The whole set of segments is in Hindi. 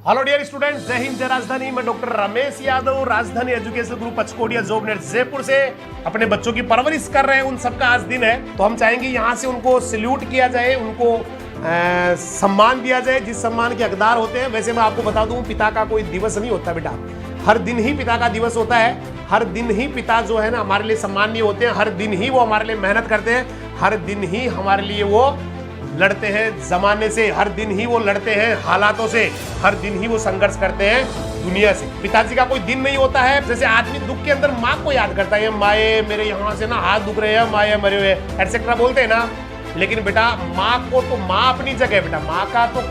हेलो डियर स्टूडेंट्स, जय हिंद जय राजधानी। मैं doctor Ramesh Yadav, Rajdhani education group Pachkodiya Jobner Jaipur से अपने बच्चों की परवरिश कर रहे हैं। उन सबका आज दिन है, तो हम चाहेंगे यहाँ से उनको सैल्यूट किया जाए, उनको सम्मान दिया जाए जिस सम्मान के हकदार होते हैं। वैसे मैं आपको बता दूं, पिता का कोई दिवस नहीं होता बेटा, हर दिन ही पिता का दिवस होता है। हर दिन ही पिता जो है ना हमारे लिए सम्मानीय होते हैं, हर दिन ही वो हमारे लिए मेहनत करते हैं, हर दिन ही हमारे लिए वो लड़ते हैं जमाने से, हर दिन ही वो लड़ते हैं हालातों से, हर दिन ही वो संघर्ष करते हैं दुनिया से। पिताजी का कोई दिन नहीं होता है। जैसे आदमी दुख के अंदर माँ को याद करता है, माए मेरे यहाँ से ना हाथ दुख रहे हैं, माए मरे हुए एटसेट्रा बोलते हैं ना। लेकिन बेटा माँ को तो माँ अपनी जगह, बेटा माँ का तो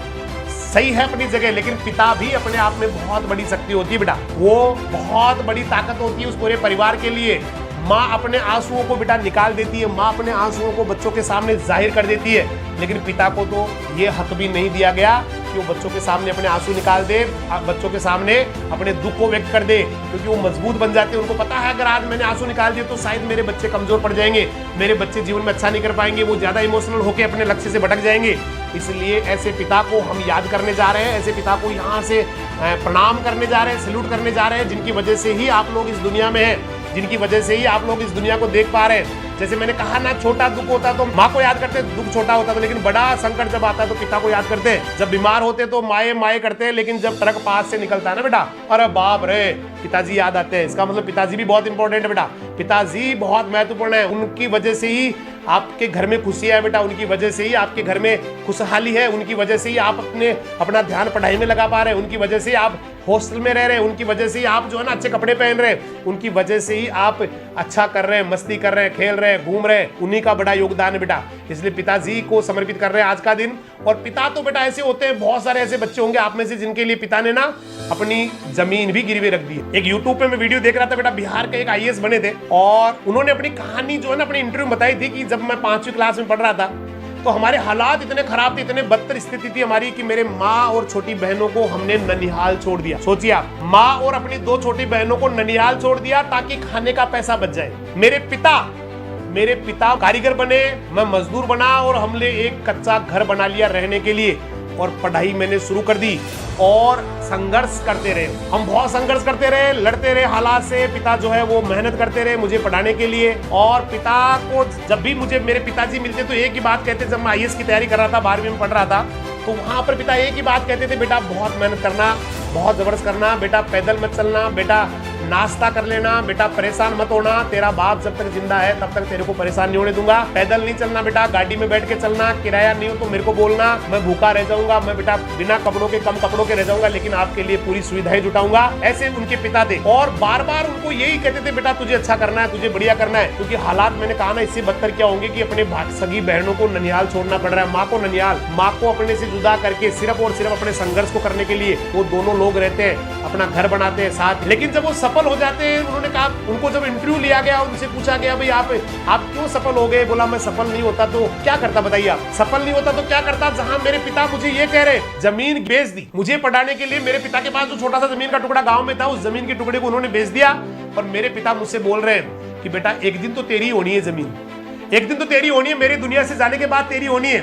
सही है अपनी जगह, लेकिन पिता भी अपने आप में बहुत बड़ी शक्ति होती है बेटा। वो बहुत बड़ी ताकत होती है उस पूरे परिवार के लिए। माँ अपने आंसुओं को बेटा निकाल देती है, माँ अपने आंसुओं को बच्चों के सामने जाहिर कर देती है। लेकिन पिता को तो ये हक भी नहीं दिया गया कि वो बच्चों के सामने अपने आंसू निकाल दे, बच्चों के सामने अपने दुख को व्यक्त कर दे, क्योंकि वो मजबूत बन जाते हैं। उनको पता है अगर आज मैंने आंसू निकाल दिए तो शायद मेरे बच्चे कमजोर पड़ जाएंगे, मेरे बच्चे जीवन में अच्छा नहीं कर पाएंगे, वो ज्यादा इमोशनल होकर अपने लक्ष्य से भटक जाएंगे। इसलिए ऐसे पिता को हम याद करने जा रहे हैं, ऐसे पिता को यहाँ से प्रणाम करने जा रहे हैं, सैल्यूट करने जा रहे हैं, जिनकी वजह से ही आप लोग इस दुनिया में हैं, जिनकी वजह से ही आप लोग इस दुनिया को देख पा रहे हैं। जैसे मैंने कहा ना, छोटा दुख होता तो माँ को याद करते, दुख छोटा होता था, लेकिन बड़ा संकट जब आता है तो पिता को याद करते हैं। जब बीमार होते तो माए माए करते हैं, लेकिन जब ट्रक पास से निकलता है ना बेटा, अरे बाप रे, पिताजी याद आते हैं। इसका मतलब पिताजी भी बहुत इंपॉर्टेंट है बेटा, पिताजी बहुत महत्वपूर्ण है। उनकी वजह से ही आपके घर में खुशियां है बेटा, उनकी वजह से ही आपके घर में खुशहाली है, उनकी वजह से ही आप अपना ध्यान पढ़ाई में लगा पा रहे हैं, उनकी वजह से ही आप हॉस्टल में रह रहे हैं, उनकी वजह से ही आप जो है ना अच्छे कपड़े पहन रहे हैं, उनकी वजह से ही आप अच्छा कर रहे हैं, मस्ती कर रहे हैं, खेल रहे हैं, घूम रहे हैं। उन्हीं का बड़ा योगदान है बेटा। इसलिए पिताजी को समर्पित कर रहे हैं आज का दिन। और पिता तो बेटा ऐसे होते हैं, बहुत सारे ऐसे बच्चे होंगे आप में से जिनके लिए पिता ने ना अपनी जमीन भी गिरवी रख दी है। एक यूट्यूब पे मैं वीडियो देख रहा था बेटा, बिहार के एक IAS बने थे और उन्होंने अपनी कहानी जो है ना अपने इंटरव्यू में बताई थी कि जब मैं 5वीं क्लास में पढ़ रहा था तो हमारे हालात इतने खराब थे, इतने बदतर स्थिति थी हमारी कि मेरे माँ और छोटी बहनों को हमने ननिहाल छोड़ दिया। सोचिए आप, माँ और अपनी 2 छोटी बहनों को ननिहाल छोड़ दिया ताकि खाने का पैसा बच जाए। मेरे पिता कारीगर बने, मैं मजदूर बना और हमने एक कच्चा घर बना लिया रहने के लिए, और पढ़ाई मैंने शुरू कर दी और संघर्ष करते रहे। हम बहुत संघर्ष करते रहे, लड़ते रहे हालात से। पिता जो है वो मेहनत करते रहे मुझे पढ़ाने के लिए। और पिता को जब भी मुझे मेरे पिताजी मिलते तो एक ही बात कहते, जब मैं IAS की तैयारी कर रहा था, 12वीं में पढ़ रहा था, तो वहां पर पिता एक ही बात कहते थे, बेटा बहुत मेहनत करना, बहुत जबरदस्त करना, बेटा पैदल मत चलना, बेटा नाश्ता कर लेना, बेटा परेशान मत होना, तेरा बाप जब तक जिंदा है तब तक तेरे को परेशान नहीं होने दूंगा, पैदल नहीं चलना बेटा, गाड़ी में बैठ के चलना, किराया नहीं हो तो मेरे को बोलना, मैं भूखा रह जाऊंगा, मैं बेटा बिना कपड़ों के, कम कपड़ों के रह जाऊंगा, लेकिन आपके लिए पूरी सुविधाएं जुटाऊंगा। ऐसे उनके पिता थे और बार बार उनको यही कहते थे, बेटा तुझे अच्छा करना है, तुझे बढ़िया करना है। क्योंकि हालात मैंने कहा ना इससे बदतर क्या होंगे कि अपने सगी बहनों को ननिहाल छोड़ना पड़ रहा है, माँ को ननिहाल, माँ को अपने से जुदा करके सिर्फ और सिर्फ अपने संघर्ष को करने के लिए वो दोनों लोग रहते हैं, अपना घर बनाते हैं साथ। लेकिन जब वो सफल हो जाते हैं, उन्होंने कहा, उनको जब इंटरव्यू लिया गया, उनसे पूछा गया भाई आप क्यों सफल हो गए? बोला मैं सफल नहीं होता तो क्या करता, बताइए आप, सफल नहीं होता तो क्या करता? जहां मेरे पिता मुझे ये कह रहे जमीन बेच दी मुझे पढ़ाने के लिए, मेरे पिता के पास जो छोटा सा जमीन का टुकड़ा गांव में था, उस जमीन के टुकड़े को उन्होंने बेच दिया। और मेरे पिता मुझसे बोल रहे हैं कि बेटा एक दिन तो तेरी होनी है जमीन, एक दिन तो तेरी होनी है, मेरी दुनिया से जाने के बाद तेरी होनी है,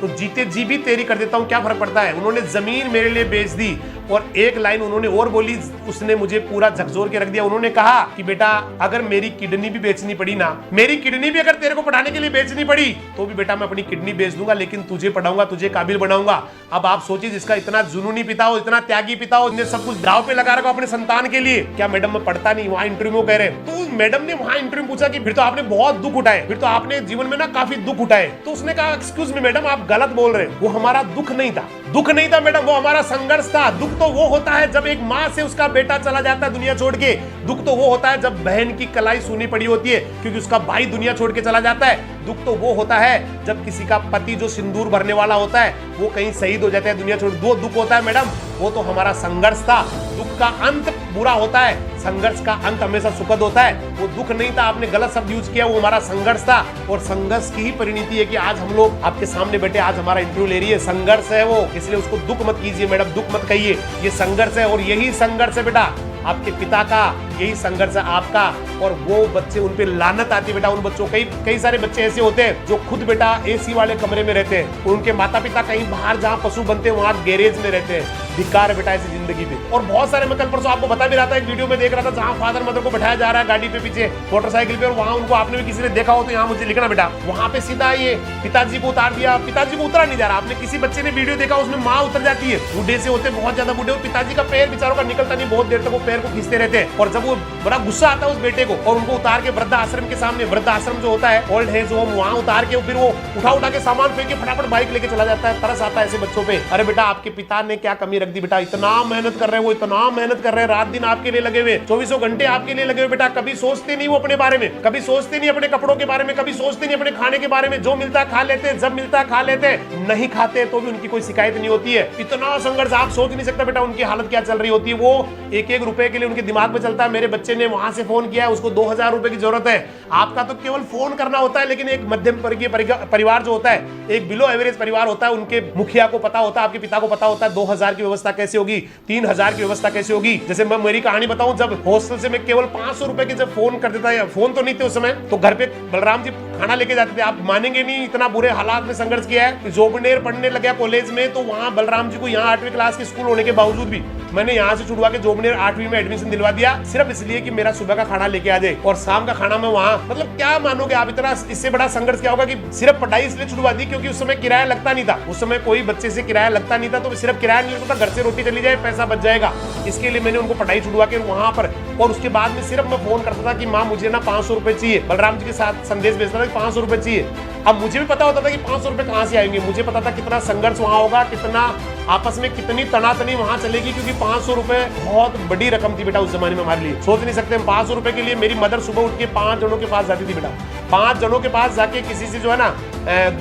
तो जीते जी भी तेरी कर देता हूं, क्या फर्क पड़ता है। उन्होंने जमीन मेरे लिए बेच दी। और एक लाइन उन्होंने और बोली, उसने मुझे पूरा झकझोर के रख दिया। उन्होंने कहा कि बेटा अगर मेरी किडनी भी बेचनी पड़ी ना, मेरी किडनी भी अगर तेरे को पढ़ाने के लिए बेचनी पड़ी तो भी बेटा मैं अपनी किडनी बेच दूंगा, लेकिन तुझे पढ़ाऊंगा, तुझे काबिल बनाऊंगा। अब आप सोचिए, जिसका इतना जुनूनी पिता हो, इतना त्यागी पिता हो, जिसने सब कुछ दांव पे लगा रखा अपने संतान के लिए, क्या मैडम मैं पढ़ता नहीं? वहां इंटरव्यू कह रहे। तो मैडम ने वहां इंटरव्यू पूछा कि फिर तो आपने बहुत दुख उठाए, फिर तो आपने जीवन में ना काफी दुख उठाए। तो उसने कहा एक्सक्यूज मी मैडम, आप गलत बोल रहे हैं, वो हमारा दुख नहीं था, दुख नहीं था मैडम, वो हमारा संघर्ष था। दुख तो वो होता है जब एक माँ से उसका बेटा चला जाता है दुनिया छोड़ के, दुख तो वो होता है जब बहन की कलाई सूनी पड़ी होती है क्योंकि उसका भाई दुनिया छोड़ के चला जाता है, दुख तो वो होता है जब किसी का पति जो सिंदूर भरने वाला होता है वो कहीं शहीद हो जाता है दुनिया छोड़, वो दुख होता है मैडम, वो तो हमारा संघर्ष था। दुख का अंत बुरा होता है, संघर्ष का अंत हमेशा सुखद होता है। वो दुख नहीं था, आपने गलत शब्द यूज किया, वो हमारा संघर्ष था। और संघर्ष की ही परिणति है कि आज हम लोग आपके सामने बैठे, आज हमारा इंटरव्यू ले रही है, संघर्ष है वो। इसलिए उसको दुख मत कीजिए मैडम, दुख मत कहिए, ये संघर्ष है। और यही संघर्ष है बेटा आपके पिता का, यही संघर्ष है आपका। और वो बच्चे, उन पे लानत आती है बेटा। उन बच्चों, कई सारे बच्चे ऐसे होते हैं जो खुद बेटा एसी वाले कमरे में रहते हैं, उनके माता पिता कहीं बाहर जहां पशु बनते हैं वहां गैरेज में रहते हैं। धिक्कार है बेटा ऐसी जिंदगी पे। और बहुत सारे, मैं कल परसों आपको बता भी रहा था, एक वीडियो में देख रहा था जहां फादर मदर को बैठाया जा रहा है गाड़ी पे पीछे मोटरसाइकिल पे, और वहां उनको आपने भी किसी ने देखा हो तो यहाँ मुझे लिखना बेटा। वहां पे सीधा ये पिताजी को उतार दिया, पिताजी को उतरा नहीं जा रहा। आपने किसी बच्चे ने वीडियो देखा, उसमें माँ उतर जाती है, बूढ़े से होते बहुत ज्यादा बूढ़े, और पिताजी का पैर बेचारों का निकलता नहीं, बहुत देर तक वो पैर को खींचते रहते हैं। और जब वो बड़ा गुस्सा आता है उस बेटे को, और उनको उतार के वृद्धाश्रम के सामने, वृद्धाश्रम जो होता है ओल्ड एज होम, वहां उतार के फिर वो उठा के सामान फेंक के फटाफट बाइक लेके चला जाता है। तरस आता है ऐसे बच्चों पे। अरे बेटा आपके पिता ने क्या कमी रख दी बेटा? इतना मेहनत कर रहे हैं वो, इतना मेहनत कर रहे हैं, रात दिन आपके लिए लगे हुए, 24 घंटे आपके लिए लगे हुए बेटा। कभी सोचते नहीं वो अपने बारे में, कभी सोचते नहीं अपने कपड़ों के बारे में, कभी सोचते नहीं अपने खाने के बारे में। जो मिलता है खा लेते हैं, जब मिलता है खा लेते हैं, नहीं खाते तो भी उनकी कोई शिकायत नहीं होती है। इतना संघर्ष आप सोच नहीं सकते बेटा उनकी हालत क्या चल रही होती है। वो एक एक रुपए के लिए उनके दिमाग में चलता है, मेरे बच्चे ने वहां से फोन किया है, उसको 2000 रुपए की जरूरत है। आपका तो केवल फोन करना होता है, लेकिन एक मध्यम वर्गीय परिवार जो होता है, एक बिलो एवरेज परिवार होता है, उनके मुखिया को पता होता है, आपके पिता को पता होता है 2000 की व्यवस्था कैसे होगी, 3000 की व्यवस्था कैसे होगी। जैसे मैं मेरी कहानी बताऊं, जब हॉस्टल से मैं केवल 500 रुपए के जब फोन कर देता है, फोन तो नहीं थे उस समय, तो घर पे बलराम जी खाना लेके जाते थे। आप मानेंगे नहीं, इतना बुरे हालात में संघर्ष किया है। जोबनेर पढ़ने लगा कॉलेज में, तो वहां बलराम जी को यहाँ 8वीं क्लास के स्कूल होने के बावजूद भी मैंने यहाँ से छुड़वा के जोबनेर 8वीं में एडमिशन दिलवा दिया, सिर्फ इसलिए कि मेरा सुबह का खाना लेके आ जाए और शाम का खाना मैं वहाँ। मतलब क्या मानोगे आप, इतना इससे बड़ा संघर्ष क्या होगा कि सिर्फ पढ़ाई इसलिए छुड़वा दी क्योंकि उस समय किराया लगता नहीं था। उस समय कोई बच्चे से किराया लगता नहीं था, तो सिर्फ किराया नहीं लगता था, घर से रोटी चली जाए पैसा बच जाएगा, इसके लिए मैंने उनको पढ़ाई छुड़वा के वहां पर। और उसके बाद में सिर्फ मैं फोन करता था कि माँ मुझे ना 500 रुपए चाहिए, बलराम जी के साथ संदेश भेजता था कि 500 रुपए चाहिए। अब मुझे भी पता होता था कि 500 रुपए कहाँ से आएंगे, मुझे पता था कितना संघर्ष वहां होगा, कितना आपस में कितनी तनातनी वहां चलेगी, क्योंकि 500 रुपए बहुत बड़ी रकम थी बेटा उस जमाने में हमारे लिए। सोच नहीं सकते हम 500 रुपए के लिए। मेरी मदर सुबह उठ के 5 जनों के पास जाती थी बेटा, 5 जनों के पास जाके किसी से जो है ना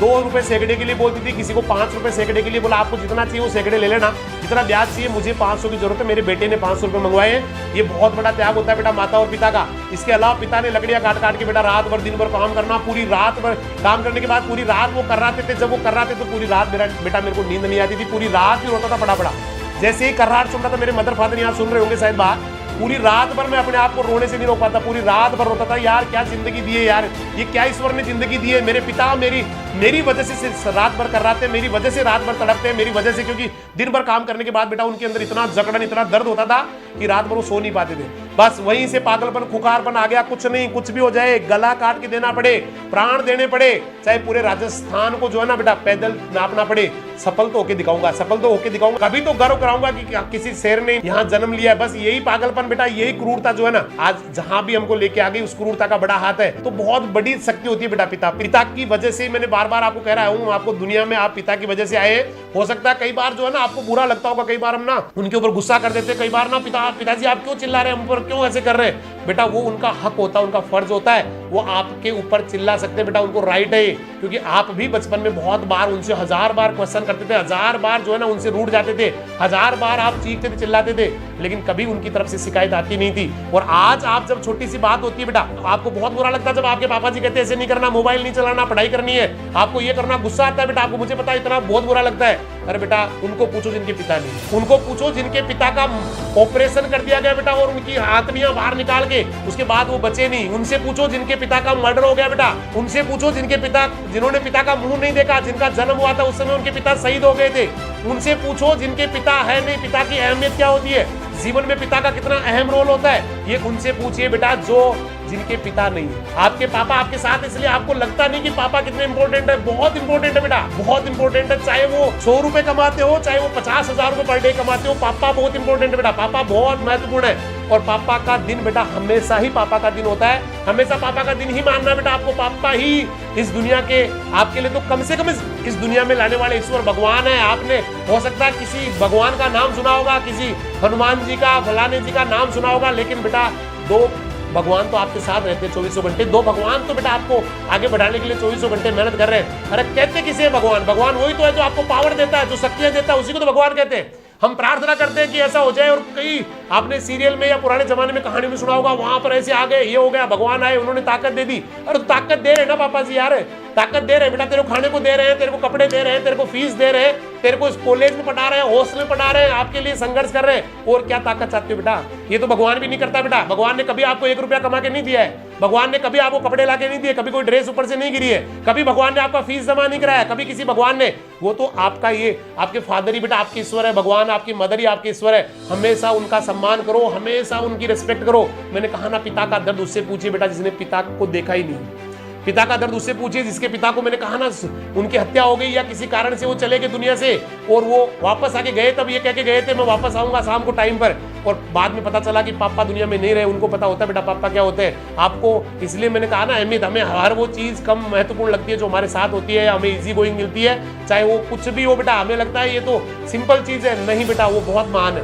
2 रुपए सैकड़े के लिए बोलती थी, किसी को 5 रुपए सैकड़े के लिए बोला आपको जितना चाहिए वो सैकड़े ले लेना, जितना ब्याज चाहिए, मुझे 500 की जरूरत है, मेरे बेटे ने 500 रुपए मंगवाए हैं। ये बहुत बड़ा त्याग होता है बेटा माता और पिता का। इसके अलावा पिता ने लकड़ियां काट के बेटा रात भर दिन भर काम करना, पूरी रात भर काम करने के बाद पूरी रात वो कर्राते थे। जब वो कर्राते तो पूरी रात मेरा बेटा, मेरे को नींद नहीं आती थी, पूरी रात भी रोता था बड़ा। जैसे ही कर्राट सुन रहा था, मेरे मदर फादर यहाँ सुन रहे होंगे शायद बाहर, पूरी रात भर मैं अपने आप को रोने से नहीं रोक पाता, पूरी रात भर रोता था, यार क्या जिंदगी दी है यार, ये क्या ईश्वर ने जिंदगी दी है। मेरे पिता मेरी वजह से रात भर कर रहे थे, मेरी वजह से रात भर तड़पते हैं, मेरी वजह से, क्योंकि दिन भर काम करने के बाद बेटा उनके अंदर इतना जकड़न, इतना दर्द होता था कि रात भर वो सो नहीं पाते थे। बस वहीं से पागलपन, खुखारपन आ गया। कुछ नहीं, कुछ भी हो जाए, गला काट के देना पड़े, प्राण देने पड़े, चाहे पूरे राजस्थान को जो है ना बेटा पैदल नापना पड़े, सफल तो होके दिखाऊंगा, सफल तो होके दिखाऊंगा, कभी तो गर्व कराऊंगा कि किसी शेर ने यहाँ जन्म लिया। बस यही पागलपन बेटा, यही क्रूरता जो है ना आज जहां भी हमको लेके आ गई, उस क्रूरता का बड़ा हाथ है। तो बहुत बड़ी शक्ति होती है बेटा पिता की वजह से। मैंने बार बार आपको कह रहा हूँ, आपको दुनिया में आप पिता की वजह से आए। हो सकता है कई बार जो है ना आपको बुरा लगता होगा, कई बार हम ना उनके ऊपर गुस्सा कर देते, कई बार ना पिताजी आप क्यों चिल्ला रहे हैं हम पर, क्यों ऐसे कर रहे हैं। बेटा वो उनका हक होता है, उनका फर्ज होता है, वो आपके ऊपर चिल्ला सकते हैं बेटा, उनको राइट है। क्योंकि आप भी बचपन में बहुत बार उनसे 1000 बार क्वेश्चन करते थे, 1000 बार जो है ना उनसे रूठ जाते थे, 1000 बार आप चीखते थे, चिल्लाते थे, लेकिन कभी उनकी तरफ से शिकायत आती नहीं थी। और आज आप जब छोटी सी बात होती है बेटा, आपको बहुत बुरा लगता है जब आपके पापा जी कहते हैं ऐसे नहीं करना, मोबाइल नहीं चलाना, पढ़ाई करनी है, आपको ये करना, गुस्सा आता है बेटा आपको, मुझे पता है इतना बहुत बुरा लगता है। अरे बेटा उनको पूछो जिनके पिता नहीं, उनको पूछो जिनके पिता का ऑपरेशन कर दिया गया बेटा, और उनकी हाथनियां बाहर निकाल के उसके बाद वो बचे नहीं। उनसे पूछो जिनके पिता का मर्डर हो गया बेटा, उनसे पूछो जिन्होंने पिता का मुंह नहीं देखा, जिनका जन्म हुआ था उस समय उनके पिता शहीद हो गए थे। उनसे पूछो जिनके पिता है नहीं, पिता की अहमियत क्या होती है, जीवन में पिता का कितना अहम रोल होता है, ये उनसे पूछिए बेटा जो जिनके पिता नहीं है। आपके पापा आपके साथ इसलिए आपको लगता नहीं कि पापा कितने इंपॉर्टेंट है, बहुत इंपॉर्टेंट है बेटा, बहुत इंपॉर्टेंट है। चाहे वो 100 रुपए कमाते हो, चाहे वो 50,000 रुपए पर डे कमाते हो, पापा बहुत इंपॉर्टेंट है बेटा, पापा बहुत महत्वपूर्ण है। और पापा का दिन बेटा हमेशा ही पापा का दिन होता है, हमेशा पापा का दिन ही मानना बेटा आपको। पापा ही इस दुनिया के आपके लिए तो कम से कम इस दुनिया में लाने वाले ईश्वर भगवान है। आपने हो सकता है किसी भगवान का नाम सुना होगा, किसी हनुमान जी का, फलाने जी का नाम सुना होगा, लेकिन बेटा 2 भगवान तो आपके साथ रहते हैं 24 घंटे। 2 भगवान तो बेटा आपको आगे बढ़ाने के लिए 24 घंटे मेहनत कर रहे हैं। अरे कहते किसे भगवान? भगवान वही तो है जो आपको पावर देता है, जो शक्तियां देता है, उसी को तो भगवान कहते हैं। हम प्रार्थना करते हैं कि ऐसा हो जाए, और आपने सीरियल में या पुराने जमाने में कहानी में सुना होगा, वहां पर ऐसे आ गए, ये हो गया, भगवान आए, उन्होंने ताकत दे दी। अरे ताकत दे रहे ना पापा जी यार, ताकत दे रहे हैं बेटा, तेरे को खाने को दे रहे हैं, तेरे को कपड़े दे रहे हैं, तेरे को फीस दे रहे हैं, तेरे को कॉलेज में पढ़ा रहे हैं, हॉस्टल में पढ़ा रहे हैं, आपके लिए संघर्ष कर रहे हैं, और क्या ताकत चाहते हो बेटा? ये तो भगवान भी नहीं करता बेटा। भगवान ने कभी आपको 1 रुपया कमा के नहीं दिया है, भगवान ने कभी आपको कपड़े ला के नहीं दिए, कभी कोई ड्रेस ऊपर से नहीं गिरी है, कभी भगवान ने आपका फीस जमा नहीं कराया, कभी किसी भगवान ने। वो तो आपका ये आपके फादर ही बेटा आपके ईश्वर है, भगवान आपकी मदर ही आपके ईश्वर है। हमेशा उनका सम्मान करो, हमेशा उनकी रिस्पेक्ट करो। मैंने कहा ना, पिता का दर्द उससे पूछिए बेटा जिसने पिता को देखा ही नहीं। पिता का दर्द उससे पूछिए जिसके पिता को, मैंने कहा ना, उनकी हत्या हो गई या किसी कारण से वो चले गए दुनिया से, और वो वापस आके गए, तब ये कह के गए थे मैं वापस आऊंगा शाम को टाइम पर, और बाद में पता चला कि पापा दुनिया में नहीं रहे। उनको पता होता है बेटा पापा क्या होते हैं आपको। इसलिए मैंने कहा ना, अहमियत हमें हर वो चीज़ कम महत्वपूर्ण लगती है जो हमारे साथ होती है, हमें इजी गोइंग मिलती है, चाहे वो कुछ भी हो बेटा। हमें लगता है ये तो सिंपल चीज़ है, नहीं बेटा, वो बहुत महान है,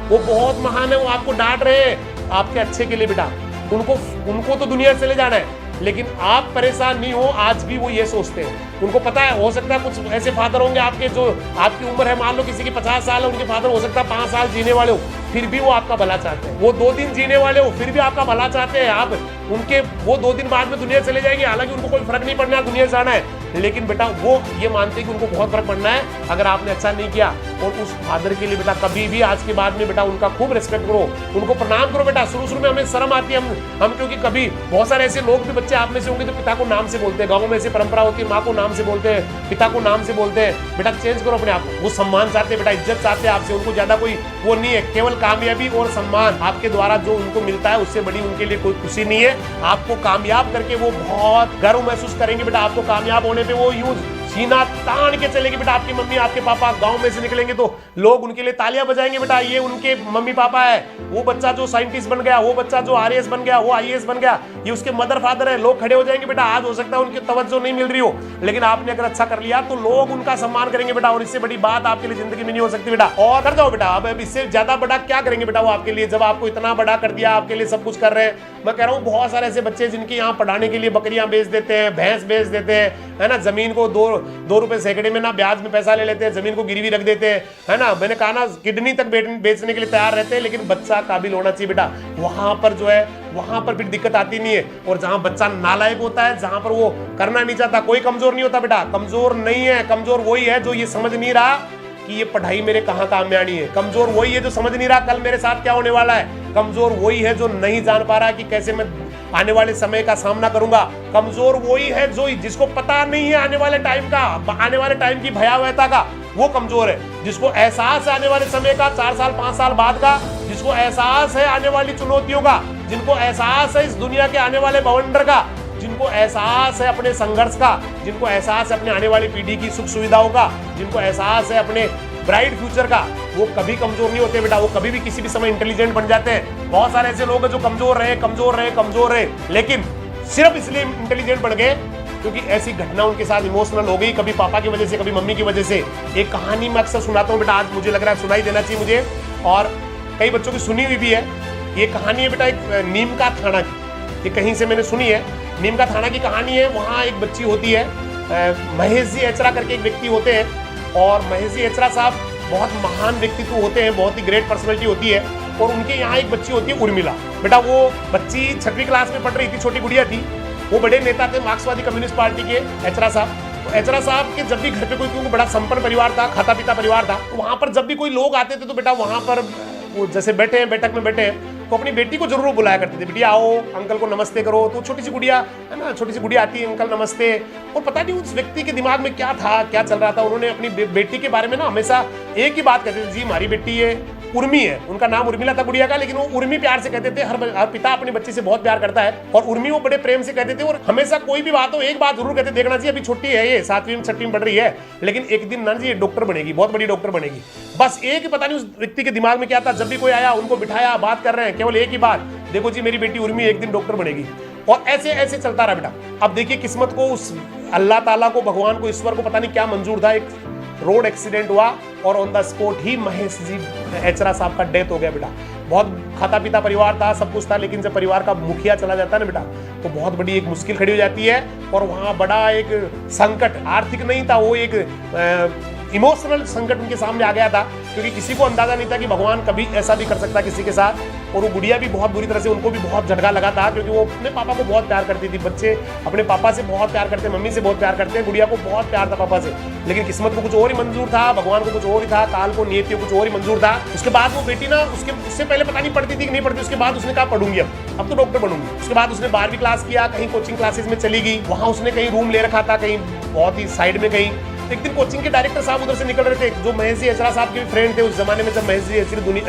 वो बहुत महान है। वो आपको डांट रहे हैं आपके अच्छे के लिए बेटा, उनको तो दुनिया से चले जाना है, लेकिन आप परेशान नहीं हो। आज भी वो ये सोचते हैं, उनको पता है, हो सकता है कुछ ऐसे फादर होंगे आपके जो आपकी उम्र है, मान लो किसी की 50 साल है, उनके फादर हो सकता है 5 साल जीने वाले हो, फिर भी वो आपका भला चाहते हैं। वो 2 दिन जीने वाले हो, फिर भी आपका भला चाहते हैं। आप उनके वो 2 दिन बाद में दुनिया चले जाएंगे, हालांकि उनको कोई फर्क नहीं पड़ना, दुनिया से जाना है, लेकिन बेटा वो ये मानते हैं कि उनको बहुत फर्क पड़ना है अगर आपने अच्छा नहीं किया। और उस फादर के लिए बेटा कभी भी आज के बाद में बेटा उनका खूब रिस्पेक्ट करो, उनको प्रणाम करो बेटा। शुरू में हमें शर्म आती है, हम क्योंकि कभी बहुत सारे ऐसे लोग भी बच्चे आप में से होंगे जो पिता को नाम से बोलते हैं। गाँव में ऐसी परंपरा होती है, माँ को नाम से बोलते हैं, पिता को नाम से बोलते हैं। बेटा चेंज करो अपने आप को। वो सम्मान चाहते हैं बेटा, इज्जत चाहते हैं आपसे, उनको ज्यादा कोई वो नहीं है। केवल कामयाबी और सम्मान आपके द्वारा जो उनको मिलता है उससे बड़ी उनके लिए कोई खुशी नहीं है। आपको कामयाब करके वो बहुत गर्व महसूस करेंगे बेटा। आपको कामयाब होने पे वो यूज सीना तान के चलेगी बेटा। आपकी मम्मी आपके पापा गांव में से निकलेंगे तो लोग उनके लिए तालियां बजाएंगे बेटा, ये उनके मम्मी पापा है। वो बच्चा जो साइंटिस्ट बन गया, वो बच्चा जो आरएएस बन गया, वो आईएएस बन गया, ये उसके मदर फादर है। लोग खड़े हो जाएंगे बेटा। आज हो सकता है उनकी तवज्जो नहीं मिल रही हो, लेकिन आपने अगर अच्छा कर लिया तो लोग उनका सम्मान करेंगे बेटा। और इससे बड़ी बात आपके लिए जिंदगी में नहीं हो सकती बेटा। और कर दो बेटा, अब इससे ज्यादा बड़ा क्या करेंगे बेटा वो आपके लिए, जब आपको इतना बड़ा कर दिया, आपके लिए सब कुछ कर रहे हैं। मैं कह रहा हूँ बहुत सारे ऐसे बच्चे जिनके यहाँ पढ़ाने के लिए बकरियां बेच देते हैं, भैंस बेच देते हैं, है ना, जमीन को 2 रुपए सैकड़े में ना ब्याज में पैसा ले लेते हैं, जमीन को गिरवी रख देते हैं, है ना। मैंने कहा ना, किडनी तक बेचने के लिए तैयार रहते हैं, लेकिन बच्चा काबिल होना चाहिए बेटा। वहां पर जो है वहां पर फिर दिक्कत आती नहीं है। और जहां बच्चा नालायक होता है, जहां पर वो करना नहीं चाहता, कोई कमजोर नहीं होता बेटा। कमजोर नहीं है, कमजोर वही है जो ये समझ नहीं रहा कि ये पढ़ाई मेरे कहाँ काम में आनी है। कमजोर वही है जो समझ नहीं रहा कल मेरे साथ क्या होने वाला है। कमजोर वही है जो नहीं जान पा रहा कि कैसे मैं आने वाले समय का सामना करूंगा। कमजोर वही है जो जिसको पता नहीं है आने वाले टाइम का, आने वाले टाइम की भयावहता का, वो कमजोर है। जिसको एहसास है आने वाले समय का, 4 साल 5 साल बाद का, जिसको एहसास है आने वाली चुनौतियों का, जिनको एहसास है इस दुनिया के आने वाले बवंडर का, जिनको एहसास है अपने संघर्ष का, जिनको एहसास है अपने आने वाली पीढ़ी की सुख सुविधाओं का, जिनको एहसास है अपने ब्राइट फ्यूचर का, वो कभी कमजोर नहीं होते बेटा। वो कभी भी किसी भी समय इंटेलिजेंट बन जाते हैं। बहुत सारे ऐसे लोग हैं जो कमजोर रहे, लेकिन सिर्फ इसलिए इंटेलिजेंट बन गए क्योंकि ऐसी घटना उनके साथ इमोशनल हो गई, कभी पापा की वजह से, कभी मम्मी की वजह से। एक कहानी मैं अक्सर सुनाता हूँ बेटा, आज मुझे लग रहा है सुनाई देना चाहिए मुझे, और कई बच्चों की सुनी हुई भी है। ये कहानी है बेटा एक नीम का थाना की, ये कहीं से मैंने सुनी है। नीम का थाना की कहानी है। वहाँ एक बच्ची होती है, महेश जी एचरा करके एक व्यक्ति होते हैं, और महेश जी एचरा साहब बहुत महान व्यक्तित्व होते हैं, बहुत ही ग्रेट पर्सनैलिटी होती है। और उनके यहाँ एक बच्ची होती है उर्मिला। बेटा वो बच्ची 6वीं क्लास में पढ़ रही थी, छोटी गुड़िया थी। वो बड़े नेता थे मार्क्सवादी कम्युनिस्ट पार्टी के, एचरा साहब। तो एचरा साहब के जब भी घर पे कोई, क्योंकि बड़ा संपन्न परिवार था, खाता पीता परिवार था, तो वहाँ पर जब भी कोई लोग आते थे तो बेटा वहाँ पर वो जैसे बैठे हैं, बैठक में बैठे हैं, तो अपनी बेटी को जरूर बुलाया करते थे, बेटिया आओ अंकल को नमस्ते करो। तो छोटी सी गुड़िया है ना, छोटी सी गुड़िया आती है, अंकल नमस्ते। और पता नहीं उस व्यक्ति के दिमाग में क्या था, क्या चल रहा था। उन्होंने अपनी बेटी के बारे में ना हमेशा एक ही बात कहते थे, जी हमारी बेटी है उर्मी है, उनका नाम उर्मिला था गुड़िया का, लेकिन वो उर्मी प्यार से कहते थे। हर पिता अपनी बच्ची से बहुत प्यार करता है, और उर्मी वो बड़े प्रेम से कहते थे। और हमेशा कोई भी बात हो एक बात जरूर कहते, देखना चाहिए अभी छोटी है, ये 7वीं में 6वीं में पढ़ रही है, लेकिन एक दिन ना जी ये डॉक्टर बनेगी, बहुत बड़ी डॉक्टर बनेगी। बस एक ही, पता नहीं उस व्यक्ति के दिमाग में क्या था। जब भी कोई आया उनको बिठाया, बात कर रहे हैं, केवल एक ही बात, देखो जी मेरी बेटी उर्मी एक दिन डॉक्टर बनेगी। और ऐसे ऐसे चलता रहा बेटा। अब देखिए किस्मत को, उस अल्लाह ताला को, भगवान को, ईश्वर को पता नहीं क्या मंजूर था, एक रोड एक्सीडेंट हुआ और ऑन द स्पॉट ही महेश जी एचरा साहब का डेथ हो गया बेटा। बहुत खाता पीता परिवार था, सब कुछ था, लेकिन जब परिवार का मुखिया चला जाता है ना बेटा, तो बहुत बड़ी एक मुश्किल खड़ी हो जाती है। और वहाँ बड़ा एक संकट, आर्थिक नहीं था, वो एक इमोशनल संकट उनके सामने आ गया था, क्योंकि किसी को अंदाजा नहीं था कि भगवान कभी ऐसा भी कर सकता किसी के साथ। और वो गुड़िया भी बहुत बुरी तरह से, उनको भी बहुत झटका लगा था, क्योंकि वो अपने पापा को बहुत प्यार करती थी। बच्चे अपने पापा से बहुत प्यार करते हैं, मम्मी से बहुत प्यार करते हैं, गुड़िया को बहुत प्यार था पापा से, लेकिन किस्मत को कुछ और ही मंजूर था, भगवान को कुछ और ही था, काल को नियति को कुछ और ही मंजूर था। उसके बाद वो बेटी ना, उससे पहले पता नहीं पढ़ती थी कि नहीं पढ़ती, उसके बाद उसने कहा पढ़ूंगी, अब तो डॉक्टर बनूंगी। उसके बाद उसने 12वीं क्लास किया, कहीं कोचिंग क्लासेस में चली गई, वहां उसने कहीं रूम ले रखा था, कहीं बहुत ही साइड में कहीं। एक दिन कोचिंग के डायरेक्टर साहब उधर से निकल रहे थे, जो महेश जी एचरा साहब के भी फ्रेंड थे उस जमाने में, जब महेश जी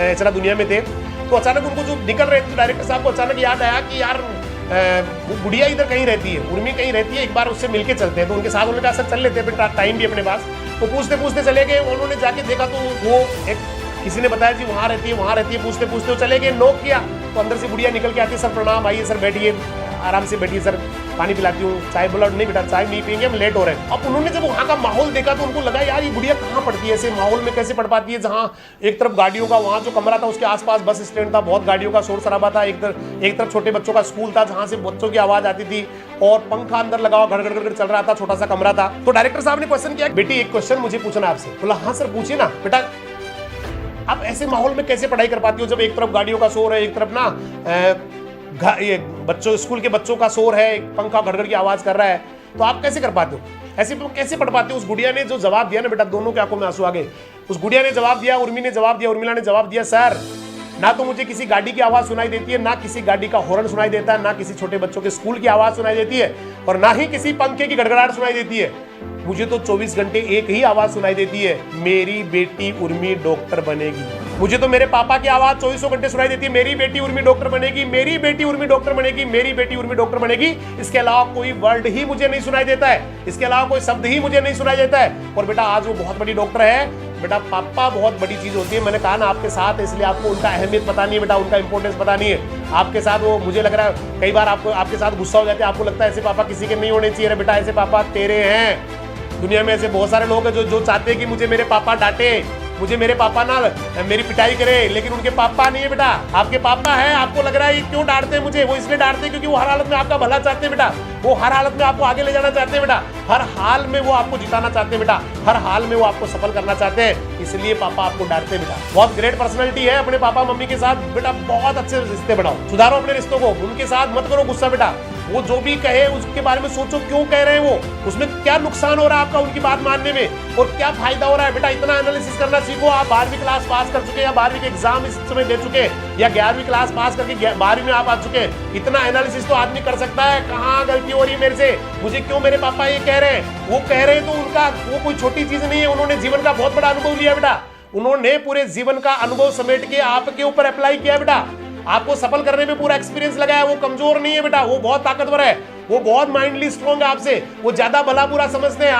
एचरा दुनिया में थे। तो अचानक उनको जो निकल रहे थे, डायरेक्टर साहब को अचानक याद आया कि यार वो गुड़िया इधर कहीं रहती है, उर्मी कहीं रहती है, एक बार उससे मिलके चलते हैं। तो उनके साथ उन्होंने कहा सर चल लेते हैं, टाइम भी अपने पास। तो पूछते पूछते चले गए, उन्होंने जाके देखा तो वो एक किसी ने बताया जी वहाँ रहती है, पूछते पूछते वो चले गए, नॉक किया तो अंदर से गुड़िया निकल के आती है, सर प्रणाम, आइए सर बैठिए, आराम से बैठिए सर, पानी पिलाती हूँ, चाय। बोला नहीं बेटा चाय नहीं पियेंगे, हम लेट हो रहे हैं। अब उन्होंने जब वहाँ का माहौल देखा तो उनको लगा यार ये गुड़िया कहाँ पढ़ती है, ऐसे माहौल में कैसे पढ़ पाती है, जहाँ एक तरफ गाड़ियों का, वहाँ जो कमरा था उसके आसपास बस स्टैंड था, बहुत गाड़ियों का शोर शराबा था, एक तरफ छोटे बच्चों का स्कूल था जहाँ से बच्चों की आवाज आती थी, और पंखा अंदर लगा हुआ गड़गड़ चल रहा था, छोटा सा कमरा था। तो डायरेक्टर साहब ने क्वेश्चन किया, बेटी एक क्वेश्चन मुझे पूछना आपसे। बोला हाँ सर पूछिए ना। बेटा आप ऐसे माहौल में कैसे पढ़ाई कर पाती हो, जब एक तरफ गाड़ियों का शोर है, एक तरफ ना ये बच्चों, स्कूल के बच्चों का शोर है, पंखा गड़गड़ की आवाज कर रहा है, तो आप कैसे कर पाते हो, ऐसे कैसे पढ़ पाते हो? उस गुड़िया ने जो जवाब दिया ना बेटा, दोनों की आंखों में आंसू आ गए। उस गुड़िया ने जवाब दिया, उर्मी ने जवाब दिया, उर्मिला ने जवाब दिया, सर ना तो मुझे किसी गाड़ी की आवाज सुनाई देती है, ना किसी गाड़ी का हॉर्न सुनाई देता है, ना किसी छोटे बच्चों के स्कूल की आवाज सुनाई देती है, और ना ही किसी पंखे की गड़गड़ाहट सुनाई देती है। मुझे तो 24 घंटे एक ही आवाज सुनाई देती है, मेरी बेटी उर्मी डॉक्टर बनेगी। मुझे तो मेरे पापा की आवाज 24 घंटे सुनाई देती है, मेरी बेटी उर्मी डॉक्टर बनेगी, मेरी बेटी उर्मी डॉक्टर बनेगी, मेरी बेटी उर्मी डॉक्टर बनेगी। इसके अलावा कोई वर्ड ही मुझे नहीं सुनाई देता है, इसके अलावा कोई शब्द ही मुझे नहीं सुनाई देता है। और बेटा आज वो बहुत बड़ी डॉक्टर है। बेटा पापा बहुत बड़ी चीज होती है, मैंने कहा ना आपके साथ, इसलिए आपको उनका अहमियत पता नहीं है बेटा, उनका इंपॉर्टेंस पता नहीं है। आपके साथ वो, मुझे लग रहा है कई बार आपको आपके साथ गुस्सा हो जाते हैं, आपको लगता है ऐसे पापा किसी के नहीं होने चाहिए। बेटा ऐसे पापा तेरे हैं। दुनिया में ऐसे बहुत सारे लोग हैं जो चाहते हैं कि मुझे मेरे पापा डांटे, मुझे मेरे पापा ना मेरी पिटाई करे, लेकिन उनके पापा नहीं है बेटा, आपके पापा है। आपको लग रहा है क्यों डांटते हैं मुझे, वो इसलिए डांटते हैं क्योंकि वो हर हालत में आपका भला चाहते हैं बेटा, वो हर हालत में आपको आगे ले जाना चाहते हैं बेटा, हर हाल में वो आपको जिताना चाहते हैं बेटा, हर हाल में वो आपको सफल करना चाहते हैं, इसलिए पापा आपको डांटते हैं बेटा। बहुत ग्रेट पर्सनैलिटी है, अपने पापा मम्मी के साथ बेटा बहुत अच्छे रिश्ते बनाओ, सुधारो अपने रिश्तों को, उनके साथ मत करो गुस्सा बेटा। वो जो भी कहे उसके बारे में सोचो, क्यों कह रहे हैं वो, उसमें क्या नुकसान हो रहा है आपका उनकी बात मानने में, और क्या फायदा हो रहा है बेटा। इतना एनालिसिस करना सीखो। आप 12वीं क्लास पास कर चुके, या 12वीं के एग्जाम इस समय दे चुके, या 11वीं क्लास पास करके 12वीं में आप आ चुके, इतना एनालिसिस तो आदमी कर सकता है। कहाँ गलती हो रही है मेरे से, मुझे क्यों मेरे पापा ये कह रहे हैं, वो कह रहे हैं तो उनका वो कोई छोटी चीज नहीं है, उन्होंने जीवन का बहुत बड़ा अनुभव लिया बेटा, उन्होंने पूरे जीवन का अनुभव समेट के आपके ऊपर अप्लाई किया बेटा, आपको सफल करने में पूरा एक्सपीरियंस लगा है। वो कमजोर नहीं है बेटा, वो बहुत ताकतवर है, वो बहुत माइंडली स्ट्रॉन्ग है आपसे, वो ज्यादा भला बुरा समझते हैं।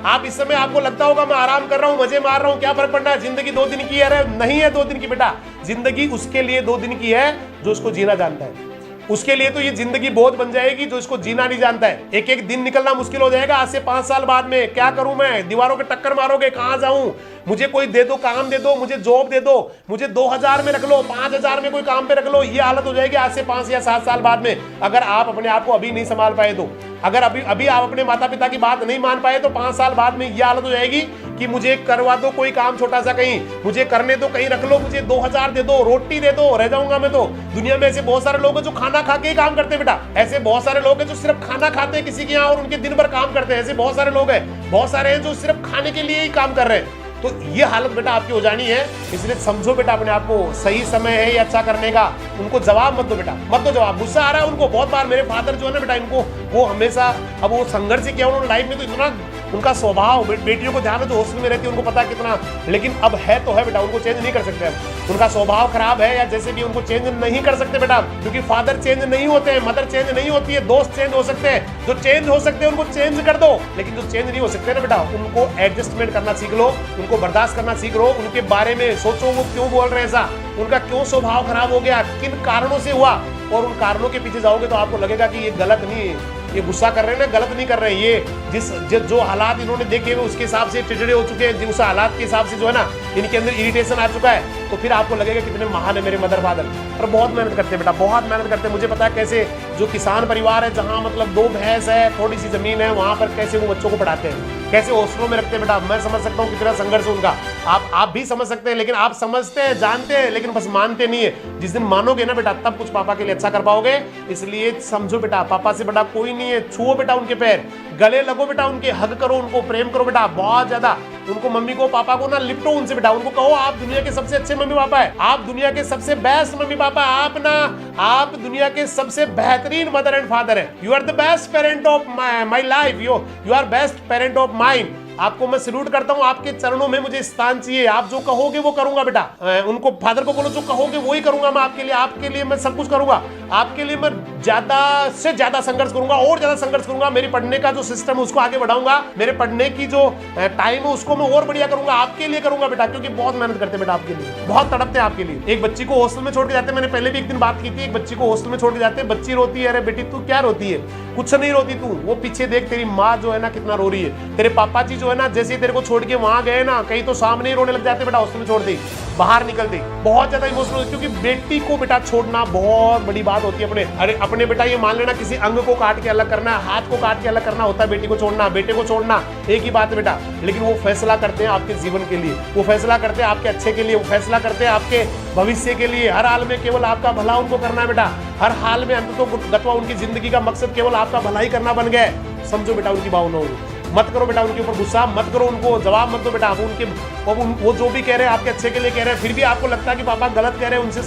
आप इस समय आपको लगता होगा मैं आराम कर रहा हूं, मजे मार रहा हूं, क्या फर्क पड़ना है, जिंदगी 2 दिन की है। अरे नहीं है 2 दिन की बेटा, जिंदगी उसके लिए 2 दिन की है जो उसको जीना जानता है, उसके लिए तो ये जिंदगी बहुत बन जाएगी जो इसको जीना नहीं जानता है। एक एक दिन निकलना मुश्किल हो जाएगा। आज से 5 साल बाद में क्या करूं मैं, दीवारों के टक्कर मारोगे, कहां जाऊं, मुझे कोई दे दो, काम दे दो, मुझे जॉब दे दो, मुझे 2000 में रख लो, 5000 में कोई काम पे रख लो, ये हालत हो जाएगी आज से 5 या 7 साल बाद में। अगर आप अपने आप को अभी नहीं संभाल पाए तो, अगर अभी आप अपने माता पिता की बात नहीं मान पाए तो 5 साल बाद में ये हालत हो जाएगी कि मुझे करवा दो कोई काम छोटा सा, कहीं मुझे करने दो, कहीं रख लो, मुझे 2000 दे दो, रोटी दे दो, रह जाऊंगा मैं तो। दुनिया में ऐसे बहुत सारे लोग हैं जो खाना खा के ही काम करते हैं बेटा, ऐसे बहुत सारे लोग हैं जो सिर्फ खाना खाते हैं किसी के यहाँ और उनके दिन भर काम करते हैं, ऐसे बहुत सारे लोग हैं, बहुत सारे हैं जो सिर्फ खाने के लिए ही काम कर रहे हैं। तो ये हालत बेटा आपकी हो जानी है, इसलिए समझो बेटा अपने आप को, सही समय है ये अच्छा करने का। उनको जवाब मत दो बेटा, मत दो जवाब। गुस्सा आ रहा है उनको बहुत बार, मेरे फादर जो है ना बेटा, इनको वो हमेशा, अब वो संघर्ष किया उन्होंने लाइफ में, तो इतना उनका स्वभाव, बेटियों को ध्यान है जो हॉस्टल में रहती है उनको पता है कितना, लेकिन अब है तो है बेटा, उनको चेंज नहीं कर सकते हम। उनका स्वभाव खराब है या जैसे भी, उनको चेंज नहीं कर सकते बेटा, क्योंकि फादर चेंज नहीं होते हैं, मदर चेंज नहीं होती है, दोस्त चेंज हो सकते हैं, जो चेंज हो सकते हैं उनको चेंज कर दो, लेकिन जो चेंज नहीं हो सकते ना बेटा, उनको एडजस्टमेंट करना सीख लो, उनको बर्दाश्त करना सीख लो, उनके बारे में सोचो वो क्यों बोल रहे हैं ऐसा, उनका क्यों स्वभाव खराब हो गया, किन कारणों से हुआ, और उन कारणों के पीछे जाओगे तो आपको लगेगा कि ये गलत नहीं है, ये गुस्सा कर रहे हैं ना, गलत नहीं कर रहे हैं, ये जो हालात इन्होंने देखे हुए उसके हिसाब से चिड़चिड़े हो चुके हैं, उस हालात के हिसाब से जो है ना इनके अंदर इरिटेशन आ चुका है, तो फिर आपको लगेगा कितने महान है मेरे मदर फादर। और बहुत मेहनत करते हैं बेटा, बहुत मेहनत करते हैं। मुझे पता है कैसे, जो किसान परिवार है जहाँ मतलब 2 भैंस है, थोड़ी सी जमीन है, वहां पर कैसे वो बच्चों को पढ़ाते हैं। कैसे हॉस्टलों में रखते हैं बेटा, मैं समझ सकता हूँ कितना संघर्ष है उनका। आप भी समझ सकते हैं, लेकिन आप समझते हैं, जानते हैं, लेकिन बस मानते नहीं है। जिस दिन मानोगे ना बेटा, तब कुछ पापा के लिए अच्छा कर पाओगे। इसलिए समझो बेटा, पापा से बड़ा कोई नहीं है। छुओ बेटा उनके पैर, गले लगो बेटा उनके, हग करो उनको, प्रेम करो बेटा बहुत ज्यादा। उनको, मम्मी को, पापा को ना लिपटो उनसे बेटा। उनको कहो आप दुनिया के सबसे अच्छे मम्मी पापा है, आप दुनिया के सबसे बेस्ट मम्मी पापा, आप दुनिया के सबसे बेहतरीन मदर एंड फादर है। You are the best parent of my life, you are best parent of mind. आपको मैं सल्यूट करता हूं, आपके चरणों में मुझे स्थान चाहिए। आप जो कहोगे वो करूंगा बेटा। उनको, फादर को बोलो जो कहोगे वो ही करूंगा मैं आपके लिए मैं सब कुछ करूंगा। आपके लिए मैं ज्यादा से ज्यादा संघर्ष करूंगा, और ज्यादा संघर्ष करूंगा। मेरी पढ़ने का जो सिस्टम है उसको आगे बढ़ाऊंगा, मेरे पढ़ने की जो टाइम है उसको मैं और बढ़िया करूंगा, आपके लिए करूंगा बेटा, क्योंकि बहुत मेहनत करते हैं बेटा आपके लिए, बहुत तड़पते हैं आपके लिए। एक बच्ची को हॉस्टल में छोड़ के जाते हैं, मैंने पहले भी एक दिन बात की थी। एक बच्ची को हॉस्टल में छोड़ के जाते हैं, बच्ची रोती है, अरे बेटी तू क्या रोती है? कुछ नहीं रोती तू, वो पीछे देख तेरी माँ जो है ना कितना रो रही है। तेरे पापा जी जो है ना, जैसे तेरे को छोड़ के वहां गए ना, कहीं तो सामने ही रोने लग जाते बेटा, हॉस्टल में छोड़ दी, बाहर निकलते बहुत ज्यादा इमोशनल, क्योंकि बेटी को बेटा छोड़ना बहुत बड़ी बात होती है। अपने बेटा ये मान लेना, किसी अंग को काट के अलग करना, हाथ को काट के अलग करना होता है बेटी को छोड़ना, बेटे को छोड़ना एक ही बात है बेटा। लेकिन वो फैसला करते हैं आपके जीवन के लिए, वो फैसला करते हैं आपके अच्छे के लिए, वो फैसला करते हैं आपके भविष्य के लिए। हर हाल में केवल आपका भला उनको करना है बेटा, हर हाल में अंततः उनकी जिंदगी का मकसद केवल आपका भला ही करना बन गया है। समझो बेटा उनकी भावनाओं को, मत करो बेटा उनके ऊपर गुस्सा, मत करो, उनको जवाब मत दो बेटा। वो जो भी कह रहे हैं आपके अच्छे के लिए कह रहे हैं, फिर भी आपको लगता है कि पापा गलत कह रहे हैं, उनसे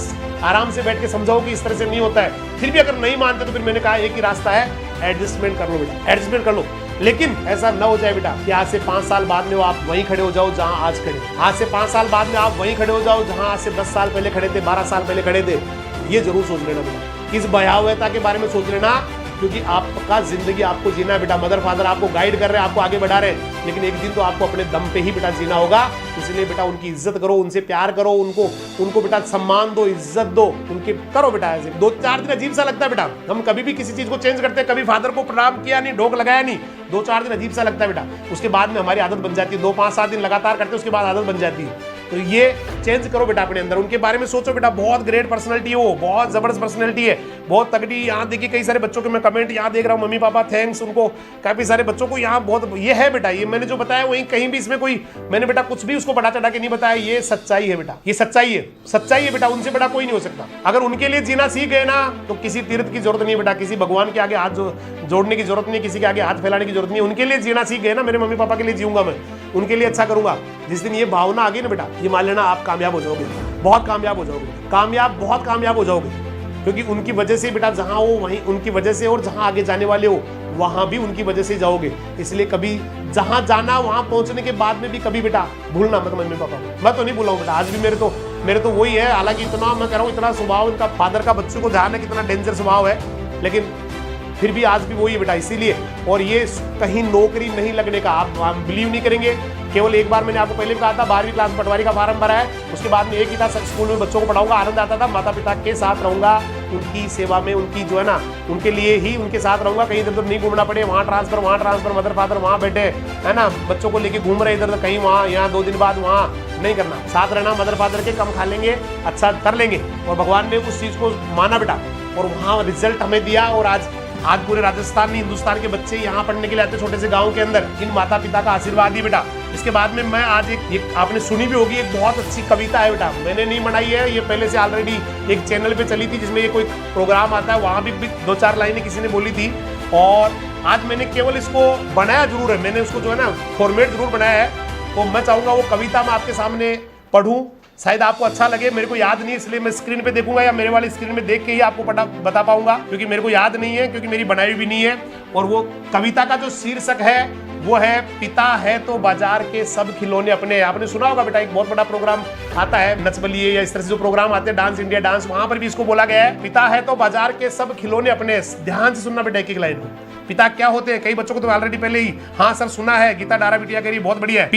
आराम से बैठ के समझाओ कि इस तरह से नहीं होता है। फिर भी अगर नहीं मानते तो फिर मैंने कहा एक ही रास्ता है, एडजस्टमेंट कर लो बेटा, एडजस्टमेंट कर लो। लेकिन ऐसा ना हो जाए बेटा कि आज से 5 साल बाद में आप वहीं खड़े हो जाओ जहां आज खड़े, आज से 5 साल बाद में आप वहीं खड़े हो जाओ जहां आज से 10 साल पहले खड़े थे, 12 साल पहले खड़े थे। ये जरूर सोच लेना बेटा, इस भयावहता के बारे में सोच लेना, क्योंकि आपका जिंदगी आपको जीना है बेटा। मदर फादर आपको गाइड कर रहे हैं, आपको आगे बढ़ा रहे हैं, लेकिन एक दिन तो आपको अपने दम पे ही बेटा जीना होगा। इसलिए बेटा उनकी इज्जत करो, उनसे प्यार करो, उनको बेटा सम्मान दो, इज्जत दो, उनके करो बेटा। ऐसे 2-4 दिन अजीब सा लगता है बेटा, हम कभी भी किसी चीज को चेंज करते हैं, कभी फादर को प्रणाम किया नहीं, ढोक लगाया नहीं, 2-4 दिन अजीब सा लगता है बेटा, उसके बाद में हमारी आदत बन जाती है। 2-5-7 दिन लगातार करते हैं, उसके बाद आदत बन जाती है। तो ये चेंज करो बेटा अपने अंदर, उनके बारे में सोचो बेटा। बहुत ग्रेट पर्सनालिटी है वो, बहुत जबरदस्त पर्सनालिटी है, बहुत तगड़ी। यहाँ देखिए कई सारे बच्चों के मैं कमेंट यहाँ देख रहा हूँ, मम्मी पापा थैंक्स, उनको काफी सारे बच्चों को यहाँ बहुत ये है बेटा। ये मैंने जो बताया वही, कहीं भी इसमें कोई मैंने बेटा कुछ भी उसको बढ़ा चढ़ा के नहीं बताया, ये सच्चाई है बेटा, ये सच्चाई है, सच्चाई है बेटा। उनसे बड़ा कोई नहीं हो सकता। अगर उनके लिए जीना सीख गए ना तो किसी तीर्थ की जरूरत नहीं बेटा, किसी भगवान के आगे हाथ जोड़ने की जरूरत नहीं, किसी के आगे हाथ फैलाने की जरूरत नहीं। उनके लिए जीना सीख गए ना, मेरे मम्मी पापा के लिए जीऊंगा मैं, उनके लिए अच्छा करूंगा। जिस दिन ये भावना आ गई ना बेटा, ये मान लेना आप कामयाब हो जाओगे, बहुत कामयाब हो जाओगे, बहुत कामयाब हो जाओगे। क्योंकि उनकी वजह से बेटा जहां हो वहीं उनकी वजह से, और जहां आगे जाने वाले हो वहां भी उनकी वजह से जाओगे। इसलिए कभी जहां जाना वहां पहुंचने के बाद में भी कभी बेटा भूलना मत मम्मी पापा को। मैं तो नहीं भूला हूं बेटा, आज भी मेरे तो वही है। हालांकि इतना मैं कह रहा हूं, इतना स्वभाव इनका फादर का बच्चों को ध्यान है, कितना डेंजर स्वभाव है, लेकिन फिर भी आज भी वही है बेटा। इसीलिए, और ये कहीं नौकरी नहीं लगने का आप बिलीव नहीं करेंगे। केवल एक बार मैंने आपको पहले भी कहा था, 12वीं क्लास पटवारी का फार्म भरा है, उसके बाद में एक ही था, स्कूल में बच्चों को पढ़ाऊंगा, आनंद आता था, माता पिता के साथ रहूंगा, उनकी सेवा में, उनकी जो है ना, उनके लिए ही उनके साथ रहूंगा। कहीं इधर उधर नहीं घूमना पड़े, वहाँ ट्रांसफर, मदर फादर वहाँ बैठे है ना, बच्चों को लेके घूम रहे इधर, कहीं वहाँ, यहाँ 2 दिन बाद वहाँ नहीं करना, साथ रहना, मदर फादर के, कम खा लेंगे, अच्छा कर लेंगे। और भगवान ने उस चीज को माना बेटा, और वहाँ रिजल्ट हमें दिया। और आज पूरे राजस्थान में, हिंदुस्तान के बच्चे यहाँ पढ़ने के लिए आते, छोटे से गांव के अंदर, इन माता पिता का आशीर्वाद ही बेटा। इसके बाद में मैं आज एक आपने सुनी भी होगी, एक बहुत अच्छी कविता है बेटा, मैंने नहीं बनाई है, ये पहले से ऑलरेडी एक चैनल पे चली थी, जिसमें ये कोई प्रोग्राम आता है, वहां भी 2-4 लाइनें किसी ने बोली थी। और आज मैंने केवल इसको बनाया जरूर है, मैंने उसको जो है ना फॉर्मेट जरूर बनाया है। तो मैं चाहूंगा वो कविता मैं आपके सामने पढ़ूं, शायद आपको अच्छा लगे। मेरे को याद नहीं, इसलिए मैं स्क्रीन पे देखूंगा, या मेरे वाली स्क्रीन में देख के ही आपको बता पाऊंगा, क्योंकि मेरे को याद नहीं है, क्योंकि मेरी बनाई भी नहीं है। और वो कविता का जो शीर्षक है वो है, पिता है तो बाजार के सब खिलौने अपने। आपने सुना होगा बेटा, एक बहुत बड़ा प्रोग्राम आता है, नच बलिए या इस तरह से जो प्रोग्राम आते हैं, डांस इंडिया डांस, वहां पर भी इसको बोला गया है, पिता है तो बाजार के सब खिलौने अपने। ध्यान से सुनना बेटा एक लाइन को। पिता क्या होते हैं, कई बच्चों को तो ऑलरेडी पहले ही हाँ सर सुना है, गीता डारा बिटिया कह रही, बहुत बढ़िया है।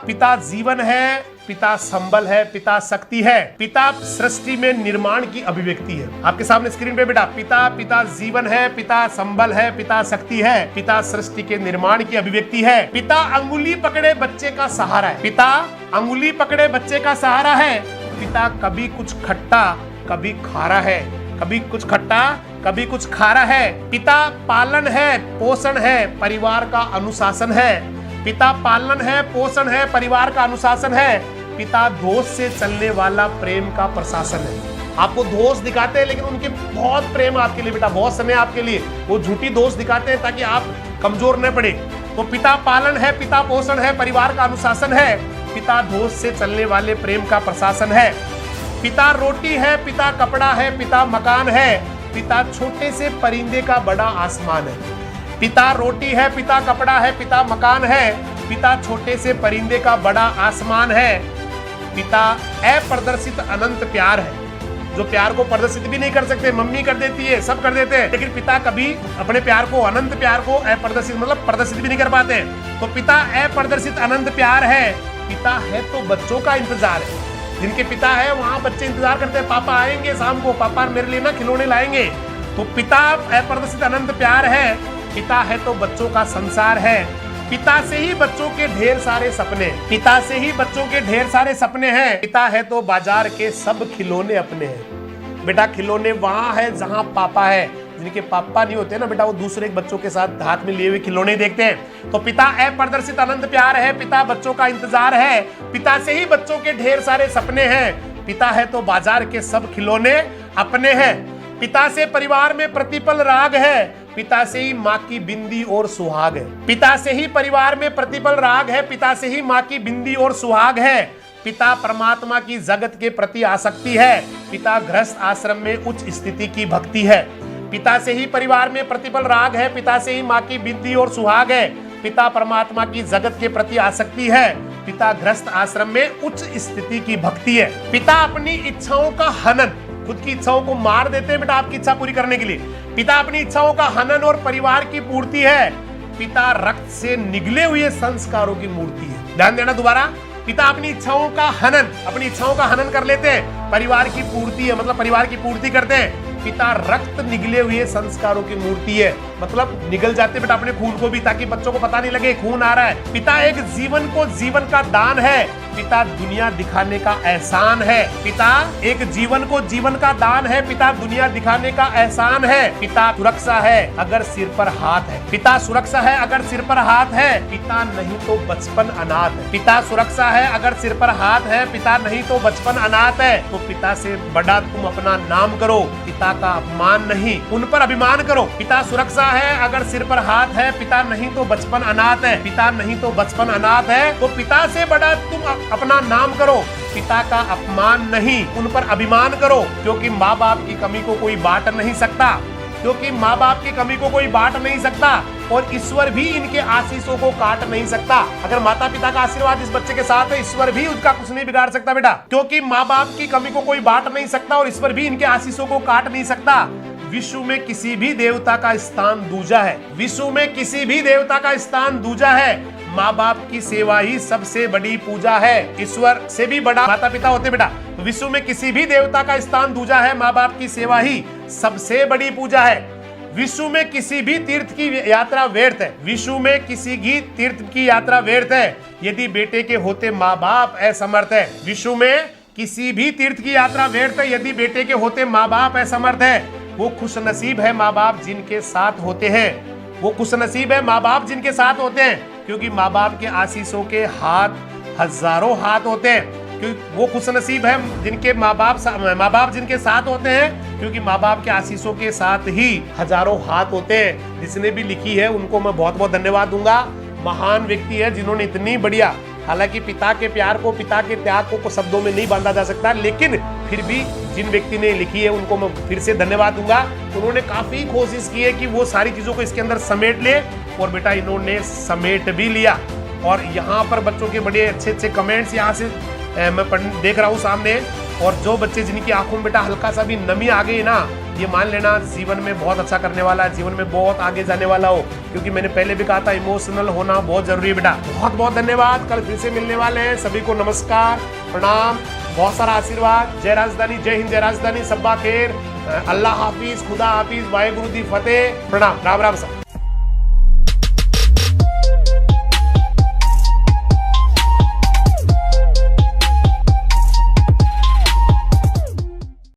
पिता जीवन है, पिता संबल है, पिता शक्ति है, पिता सृष्टि में निर्माण की अभिव्यक्ति है। आपके सामने स्क्रीन पे बेटा, पिता जीवन है, पिता संबल है, पिता शक्ति है, पिता सृष्टि के निर्माण की अभिव्यक्ति है, पिता अंगुली पकड़े बच्चे का सहारा है, पिता अंगुली पकड़े बच्चे का सहारा है, पिता कभी कुछ खट्टा कभी खारा है, कभी कुछ खट्टा कभी कुछ खारा है, पिता पालन है, पोषण है, परिवार का अनुशासन है, पिता पालन है, पोषण है, परिवार का अनुशासन है। पिता दोष से चलने वाला प्रेम का प्रशासन है। आपको दोष दिखाते हैं लेकिन उनके बहुत प्रेम आपके लिए बेटा, बहुत समय आपके लिए वो झूठी दोष दिखाते हैं ताकि आप कमजोर न पड़े। तो पिता पालन है, पिता पोषण है, परिवार का अनुशासन है। पिता दोष से चलने वाले प्रेम का प्रशासन है। पिता रोटी है, पिता कपड़ा है, पिता मकान है। पिता छोटे से परिंदे का बड़ा आसमान है। पिता रोटी है, पिता कपड़ा है, पिता मकान है। पिता छोटे से परिंदे का बड़ा आसमान है। पिता अप्रदर्शित अनंत प्यार है, जो प्यार को प्रदर्शित भी नहीं कर सकते, मम्मी कर देती है, सब कर देते हैं, लेकिन पिता कभी अपने प्यार को, अनंत प्यार को अप्रदर्शित मतलब प्रदर्शित भी नहीं कर पाते हैं। तो पिता अप्रदर्शित अनंत प्यार है। पिता है तो बच्चों का इंतजार है। जिनके पिता है वहां बच्चे इंतजार करते हैं, पापा आएंगे शाम को, पापा मेरे लिए ना खिलौने लाएंगे। तो पिता अप्रदर्शित अनंत प्यार है। पिता है तो बच्चों का संसार है। पिता से ही बच्चों के ढेर सारे सपने, पिता से ही बच्चों के ढेर सारे सपने हैं। पिता है तो बाजार के सब खिलौने अपने हैं। बेटा खिलौने वहां है जहां पापा है। जिनके पापा नहीं होते ना बेटा, वो दूसरे बच्चों के साथ हाथ में लिए हुए खिलौने देखते हैं। तो पिता अप्रदर्शित अनंत प्यार है। पिता बच्चों का इंतजार है। पिता से ही बच्चों के ढेर सारे सपने हैं। पिता है तो बाजार के सब खिलौने अपने हैं। पिता से परिवार में प्रतिपल राग है। पिता से ही माँ की बिंदी और सुहाग है। पिता से ही परिवार में प्रतिपल राग है। पिता से ही माँ की बिंदी और सुहाग है। पिता परमात्मा की जगत के प्रति आसक्ति है। पिता गृहस्थ आश्रम में उच्च स्थिति की भक्ति है। पिता से ही परिवार में प्रतिपल राग है। पिता से ही माँ की बिंदी और सुहाग है। पिता परमात्मा की जगत के प्रति आसक्ति है। पिता गृहस्थ आश्रम में उच्च स्थिति की भक्ति है। पिता अपनी इच्छाओं का हनन, खुद की इच्छाओं को मार देते हैं बेटा आपकी इच्छा पूरी करने के लिए। पिता अपनी इच्छाओं का हनन और परिवार की पूर्ति है। पिता रक्त से निगले हुए संस्कारों की मूर्ति है। ध्यान देना दोबारा, पिता अपनी इच्छाओं का हनन, अपनी इच्छाओं का हनन कर लेते हैं, परिवार की पूर्ति है, मतलब परिवार की पूर्ति करते हैं। पिता रक्त निगले हुए संस्कारों की मूर्ति है, मतलब निगल जाते बेटा अपने खून को भी, ताकि बच्चों को पता नहीं लगे खून आ रहा है। पिता एक जीवन को जीवन का दान है। पिता दुनिया दिखाने का एहसान है। पिता एक जीवन को जीवन का दान है। पिता दुनिया दिखाने का एहसान है। पिता सुरक्षा है अगर सिर पर हाथ है। पिता सुरक्षा है अगर सिर पर हाथ है। पिता नहीं तो बचपन अनाथ है। पिता सुरक्षा है अगर सिर पर हाथ है। पिता नहीं तो बचपन अनाथ है। तो पिता से बड़ा तुम अपना नाम करो, पिता का अपमान नहीं, उन पर अभिमान करो। पिता सुरक्षा है अगर सिर पर हाथ है। पिता नहीं तो बचपन अनाथ है। पिता नहीं तो बचपन अनाथ है। तो पिता से बड़ा तुम अपना नाम करो, पिता का अपमान नहीं, उन पर अभिमान करो। क्योंकि माँ बाप की कमी को कोई बांट नहीं सकता, क्योंकि माँ बाप की कमी को कोई बांट नहीं सकता, और ईश्वर भी इनके आशीषों को काट नहीं सकता। अगर माता पिता का आशीर्वाद इस बच्चे के साथ है, ईश्वर भी उसका कुछ नहीं बिगाड़ सकता बेटा, क्योंकि माँ बाप की कमी को कोई बांट नहीं सकता और ईश्वर भी इनके आशीषों को काट नहीं सकता। विश्व में किसी भी देवता का स्थान दूजा है। विश्व में किसी भी देवता का स्थान दूजा है। माँ बाप की सेवा ही सबसे बड़ी पूजा है। ईश्वर से भी बड़ा माता पिता होते बेटा। विश्व में किसी भी देवता का स्थान दूजा है। माँ बाप की सेवा ही सबसे बड़ी पूजा है। विश्व में किसी भी तीर्थ की यात्रा व्यर्थ है। विश्व में किसी भी तीर्थ की यात्रा व्यर्थ है यदि बेटे के होते माँ बाप असमर्थ है। विश्व में किसी भी तीर्थ की यात्रा व्यर्थ है यदि बेटे के होते माँ बाप असमर्थ है। वो खुशनसीब है माँ बाप जिनके साथ होते हैं। वो खुशनसीब है माँ बाप जिनके साथ होते हैं, क्योंकि माँ बाप के आशीषों के हाथ हजारों हाथ होते हैं। क्योंकि वो खुशनसीब है जिनके माँ बाप जिनके साथ होते हैं, क्योंकि माँ बाप के आशीषों के साथ ही हजारों हाथ होते हैं। जिसने भी लिखी है उनको मैं बहुत बहुत धन्यवाद दूंगा। महान व्यक्ति है जिन्होंने इतनी बढ़िया, हालांकि पिता के प्यार को, पिता के त्याग को शब्दों में नहीं बांधा जा सकता, लेकिन फिर भी जिन व्यक्ति ने लिखी है उनको मैं फिर से धन्यवाद दूंगा। उन्होंने काफी कोशिश की है कि वो सारी चीजों को इसके अंदर समेट ले, और बेटा इन्होंने समेट भी लिया। और यहाँ पर बच्चों के बड़े अच्छे अच्छे कमेंट्स यहाँ से मैं देख रहा हूँ सामने। और जो बच्चे जिनकी आंखों में बेटा हल्का सा भी नमी आ गई ना, ये मान लेना जीवन में बहुत अच्छा करने वाला है, जीवन में बहुत आगे जाने वाला हो। क्योंकि मैंने पहले भी कहा था इमोशनल होना बहुत जरूरी है बेटा। बहुत बहुत धन्यवाद। कल फिर से मिलने वाले हैं। सभी को नमस्कार, प्रणाम, बहुत सारा आशीर्वाद। जय राजधानी, जय हिंद, जय राजधानी, सब्बा खैर, अल्लाह हाफिज, खुदा हाफिज, वाहेगुरु दी फतेह, प्रणाम, राम राम सब।